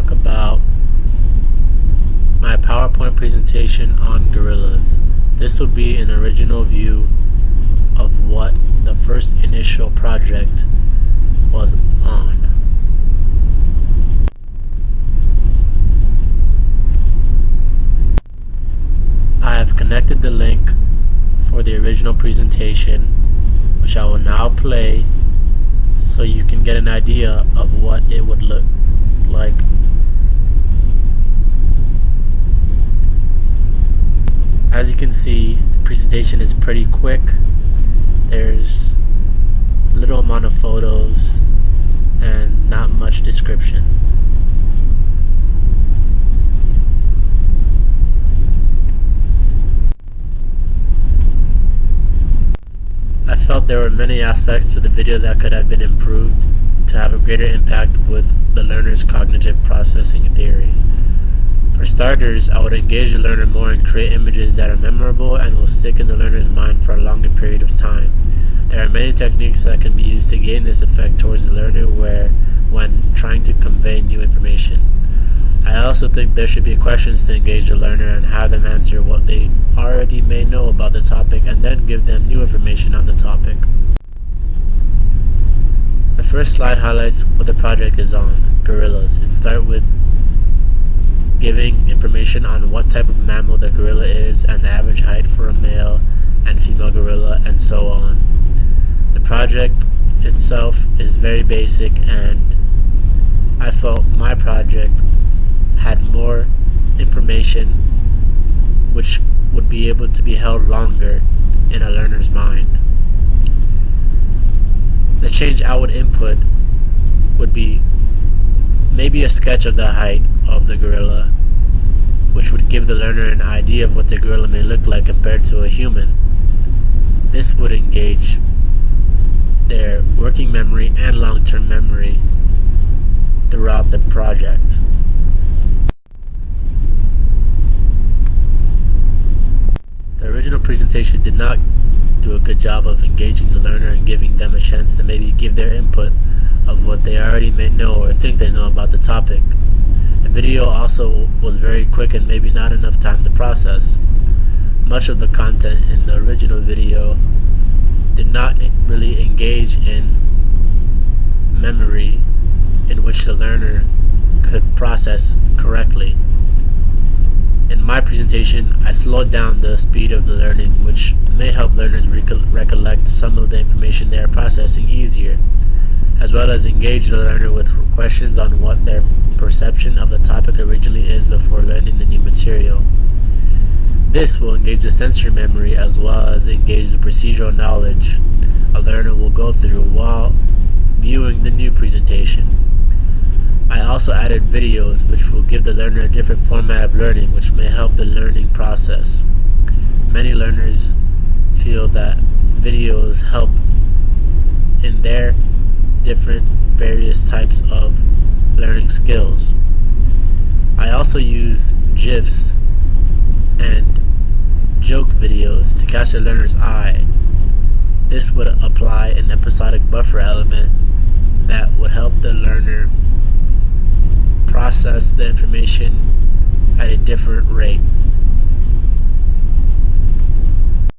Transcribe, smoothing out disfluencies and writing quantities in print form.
talk about my PowerPoint presentation on gorillas. This will be an original view of what the first initial project was on. I have connected the link for the original presentation, which I will now play so you can get an idea of what it would look like. As you can see, the presentation is pretty quick. There's little amount of photos and not much description. I felt there were many aspects to the video that could have been improved to have a greater impact with the learner's cognitive processing theory. For starters, I would engage the learner more and create images that are memorable and will stick in the learner's mind for a longer period of time. There are many techniques that can be used to gain this effect towards the learner when trying to convey new information. I also think there should be questions to engage the learner and have them answer what they already may know about the topic and then give them new information on the topic. The first slide highlights what the project is on, gorillas. It starts with giving information on what type of mammal the gorilla is and the average height for a male and female gorilla and so on. The project itself is very basic, and I felt my project had more information which would be able to be held longer in a learner's mind. The change I would input would be maybe a sketch of the height of the gorilla, which would give the learner an idea of what the gorilla may look like compared to a human. This would engage their working memory and long-term memory throughout the project. The original presentation did not do a good job of engaging the learner and giving them a chance to maybe give their input of what they already may know or think they know about the topic. The video also was very quick and maybe not enough time to process. Much of the content in the original video did not really engage in memory in which the learner could process correctly. In my presentation, I slowed down the speed of the learning, which may help learners recollect some of the information they are processing easier, as well as engage the learner with questions on what their perception of the topic originally is before learning the new material. This will engage the sensory memory as well as engage the procedural knowledge a learner will go through while viewing the new presentation. I also added videos which will give the learner a different format of learning, which may help the learning process. Many learners feel that videos help in their different various types of learning skills. I also use GIFs and joke videos to catch the learner's eye. This would apply an episodic buffer element that would help the learner process the information at a different rate.